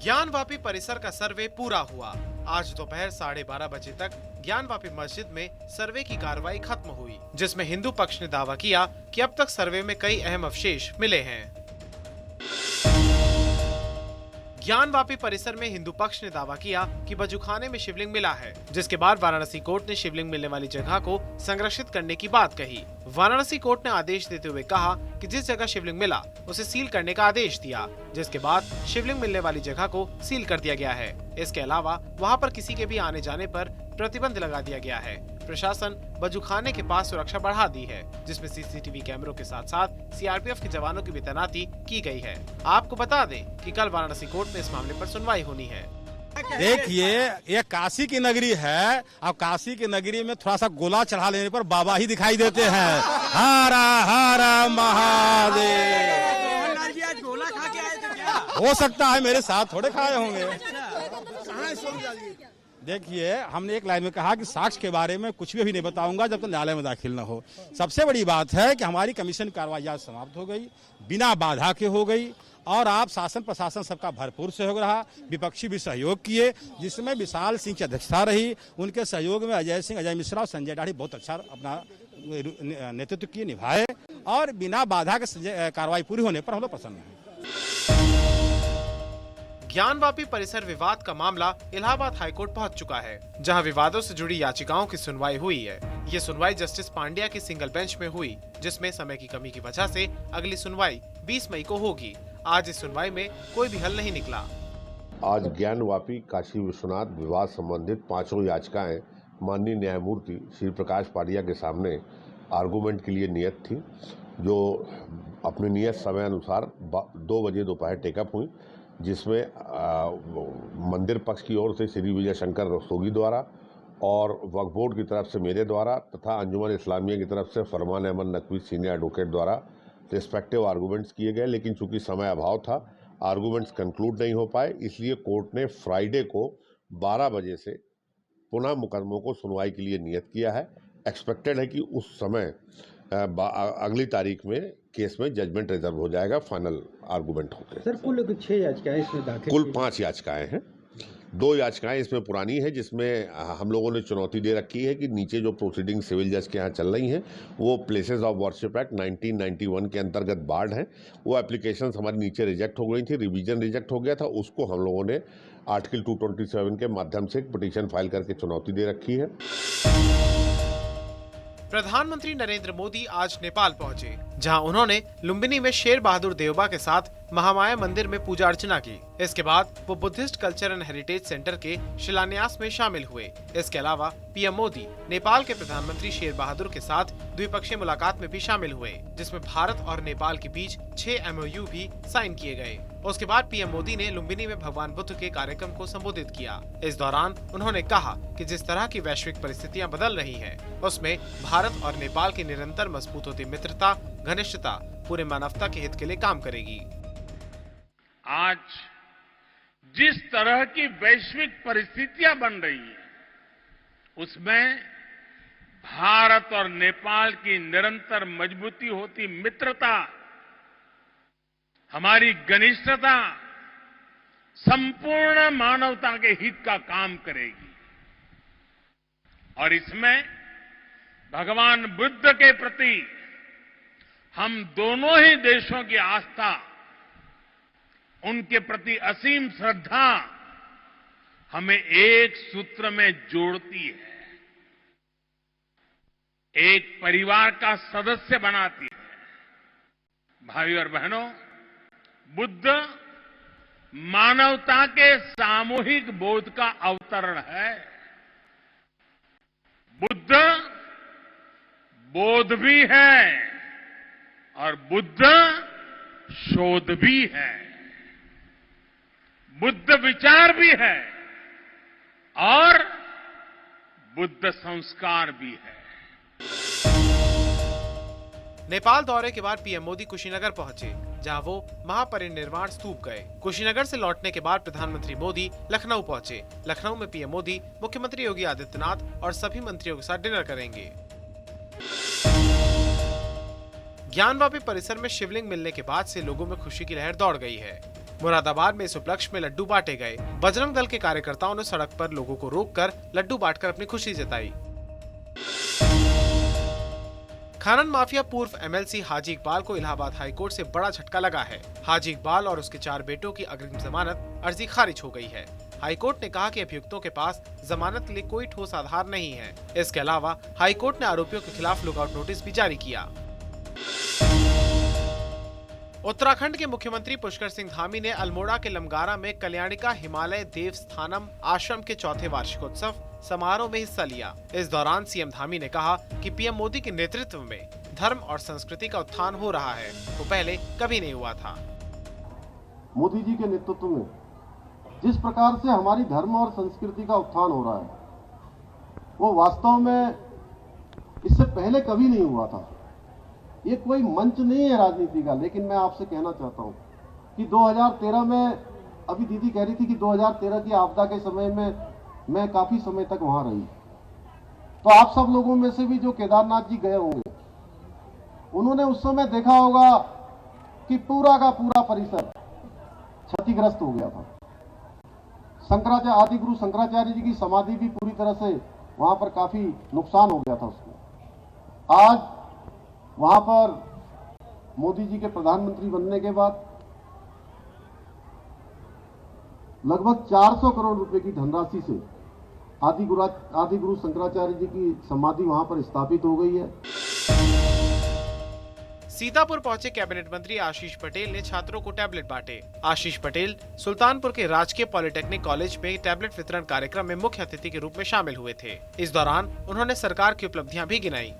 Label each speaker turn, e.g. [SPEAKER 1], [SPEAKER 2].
[SPEAKER 1] ज्ञानवापी परिसर का सर्वे पूरा हुआ। आज दोपहर 12:30 बजे तक ज्ञानवापी मस्जिद में सर्वे की कार्रवाई खत्म हुई, जिसमें हिंदू पक्ष ने दावा किया कि अब तक सर्वे में कई अहम अवशेष मिले हैं। ज्ञानवापी परिसर में हिंदू पक्ष ने दावा किया कि बजूखाने में शिवलिंग मिला है, जिसके बाद वाराणसी कोर्ट ने शिवलिंग मिलने वाली जगह को संरक्षित करने की बात कही। वाराणसी कोर्ट ने आदेश देते हुए कहा कि जिस जगह शिवलिंग मिला उसे सील करने का आदेश दिया, जिसके बाद शिवलिंग मिलने वाली जगह को सील कर दिया गया है। इसके अलावा वहां पर किसी के भी आने जाने पर प्रतिबंध लगा दिया गया है। प्रशासन बजूखाने के पास सुरक्षा बढ़ा दी है, जिसमें सीसीटीवी कैमरों के साथ साथ सीआरपीएफ के जवानों की भी तैनाती की गई है। आपको बता दें कि कल वाराणसी कोर्ट में इस मामले पर सुनवाई होनी है।
[SPEAKER 2] देखिए, ये काशी की नगरी है। अब काशी की नगरी में थोड़ा सा गोला चढ़ा लेने पर बाबा ही दिखाई देते हैं। हर हर महादेव।
[SPEAKER 3] गोला खा के आए थे क्या?
[SPEAKER 2] हो सकता है, मेरे साथ थोड़े खाए होंगे। देखिए, हमने एक लाइन में कहा कि साक्ष्य के बारे में कुछ भी नहीं बताऊंगा जब तक न्यायालय में दाखिल न हो। सबसे बड़ी बात है कि हमारी कमीशन कार्रवाई आज समाप्त हो गई, बिना बाधा के हो गई, और आप शासन प्रशासन सबका भरपूर सहयोग रहा। विपक्षी भी सहयोग किए, जिसमें विशाल सिंह की अध्यक्षता रही। उनके सहयोग में अजय सिंह, अजय मिश्रा और संजय दाढ़ी बहुत अच्छा अपना नेतृत्व किए, निभाए, और बिना बाधा के कार्रवाई पूरी होने पर हम लोग प्रसन्न हैं।
[SPEAKER 1] ज्ञानवापी परिसर विवाद का मामला इलाहाबाद हाईकोर्ट पहुंच चुका है, जहां विवादों से जुड़ी याचिकाओं की सुनवाई हुई है। ये सुनवाई जस्टिस पांड्या की सिंगल बेंच में हुई, जिसमें समय की कमी की वजह से अगली सुनवाई 20 मई को होगी। आज इस सुनवाई में कोई भी हल नहीं निकला।
[SPEAKER 4] आज ज्ञानवापी काशी विश्वनाथ विवाद संबंधित 5 याचिकाएं माननीय न्यायमूर्ति श्री प्रकाश पांड्या के सामने आर्गूमेंट के लिए नियत थी, जो अपने नियत समय अनुसार 2 बजे दोपहर टेकअप हुई, जिसमें मंदिर पक्ष की ओर से श्री विजय शंकर रस्तोगी द्वारा और वक्फ बोर्ड की तरफ से मेरे द्वारा तथा अंजुमन इस्लामिया की तरफ से फरमान अहमद नकवी सीनियर एडवोकेट द्वारा रिस्पेक्टिव आर्गूमेंट्स किए गए। लेकिन चूंकि समय अभाव था, आर्गूमेंट्स कंक्लूड नहीं हो पाए, इसलिए कोर्ट ने फ्राइडे को 12 बजे से पुनः मुकदमों को सुनवाई के लिए नियत किया है। एक्सपेक्टेड है कि उस समय अगली तारीख में केस में जजमेंट रिजर्व हो जाएगा फाइनल आर्गूमेंट होकर।
[SPEAKER 3] सर, कुल 6 याचिकाएं इसमें दाखिल,
[SPEAKER 4] कुल 5 याचिकाएं हैं। 2 याचिकाएं इसमें पुरानी है, जिसमें हम लोगों ने चुनौती दे रखी है कि नीचे जो प्रोसीडिंग सिविल जज के यहाँ चल रही हैं वो प्लेसेस ऑफ वर्शिप एक्ट 1991 के अंतर्गत बार्ड हैं। वो एप्लीकेशंस हमारी नीचे रिजेक्ट हो गई थी, रिवीजन रिजेक्ट हो गया था, उसको हम लोगों ने आर्टिकल 227 के माध्यम से एक पिटीशन फाइल करके चुनौती दे रखी है।
[SPEAKER 1] प्रधानमंत्री नरेंद्र मोदी आज नेपाल पहुंचे, जहां उन्होंने लुम्बिनी में शेर बहादुर देवबा के साथ महामाया मंदिर में पूजा अर्चना की। इसके बाद वो Buddhist culture and heritage centre के शिलान्यास में शामिल हुए। इसके अलावा पीएम मोदी नेपाल के प्रधानमंत्री शेर बहादुर के साथ द्विपक्षीय मुलाकात में भी शामिल हुए, जिसमें भारत और नेपाल के बीच 6 MOU भी साइन किए गए। उसके बाद पीएम मोदी ने लुम्बिनी में भगवान बुद्ध के कार्यक्रम को संबोधित किया। इस दौरान उन्होंने कहा कि जिस तरह की वैश्विक परिस्थितियां बदल रही हैं, उसमें भारत और नेपाल की निरंतर मजबूत होती मित्रता, घनिष्ठता पूरे मानवता के हित के लिए काम करेगी।
[SPEAKER 5] आज जिस तरह की वैश्विक परिस्थितियां बन रही हैं, उसमें भारत और नेपाल की निरंतर मजबूती होती मित्रता, हमारी घनिष्ठता संपूर्ण मानवता के हित का काम करेगी। और इसमें भगवान बुद्ध के प्रति हम दोनों ही देशों की आस्था, उनके प्रति असीम श्रद्धा हमें एक सूत्र में जोड़ती है, एक परिवार का सदस्य बनाती है। भाई और बहनों, बुद्ध मानवता के सामूहिक बोध का अवतरण है। बुद्ध बोध भी है और बुद्ध शोध भी है, बुद्ध विचार भी है और बुद्ध संस्कार भी है।
[SPEAKER 1] नेपाल दौरे के बाद पीएम मोदी कुशीनगर पहुंचे, जहां वो महापरिनिर्वाण स्तूप गए। कुशीनगर से लौटने के बाद प्रधानमंत्री मोदी लखनऊ पहुंचे। लखनऊ में पीएम मोदी मुख्यमंत्री योगी आदित्यनाथ और सभी मंत्रियों के साथ डिनर करेंगे। ज्ञानवापी परिसर में शिवलिंग मिलने के बाद से लोगों में खुशी की लहर दौड़ गई है। मुरादाबाद में इस उपलक्ष्य में लड्डू बांटे गए। बजरंग दल के कार्यकर्ताओं ने सड़क पर लोगों को रोककर लड्डू बांटकर अपनी खुशी जताई। खनन माफिया पूर्व एमएलसी हाजी इकबाल को इलाहाबाद हाईकोर्ट से बड़ा झटका लगा है। हाजी इकबाल और उसके 4 बेटों की अग्रिम जमानत अर्जी खारिज हो गई है। हाईकोर्ट ने कहा कि अभियुक्तों के पास जमानत के लिए कोई ठोस आधार नहीं है। इसके अलावा हाईकोर्ट ने आरोपियों के खिलाफ लुकआउट नोटिस भी जारी किया। उत्तराखंड के मुख्यमंत्री पुष्कर सिंह धामी ने अल्मोड़ा के लमगारा में कल्याणिका हिमालय देवस्थानम आश्रम के 4थे वार्षिकोत्सव समारोह में हिस्सा लिया। इस दौरान सीएम धामी ने कहा कि पीएम मोदी के नेतृत्व में धर्म और संस्कृति का उत्थान हो रहा है, वो पहले कभी नहीं हुआ था।
[SPEAKER 6] मोदी जी के नेतृत्व में जिस प्रकार से हमारी धर्म और संस्कृति का उत्थान हो रहा है, वो वास्तव में इससे पहले कभी नहीं हुआ था। ये कोई मंच नहीं है राजनीति का, लेकिन मैं आपसे कहना चाहता हूं कि 2013 में, अभी दीदी कह रही थी कि 2013 की आपदा के समय में मैं काफी समय तक वहां रही, तो आप सब लोगों में से भी जो केदारनाथ जी गए होंगे, उन्होंने उस समय देखा होगा कि पूरा का पूरा परिसर क्षतिग्रस्त हो गया था। आदि गुरु शंकराचार्य जी की समाधि भी पूरी तरह से वहां पर काफी नुकसान हो गया था उसको। आज वहां पर मोदी जी के प्रधानमंत्री बनने के बाद लगभग 400 करोड़ रुपए की धनराशि से आदि गुरु शंकराचार्य जी की समाधि वहां पर स्थापित हो गई है।
[SPEAKER 1] सीतापुर पहुंचे कैबिनेट मंत्री आशीष पटेल ने छात्रों को टैबलेट बांटे। आशीष पटेल सुल्तानपुर के राजकीय पॉलिटेक्निक कॉलेज में टैबलेट वितरण कार्यक्रम में मुख्य अतिथि के रूप में शामिल हुए थे। इस दौरान उन्होंने सरकार की उपलब्धियां भी गिनाई।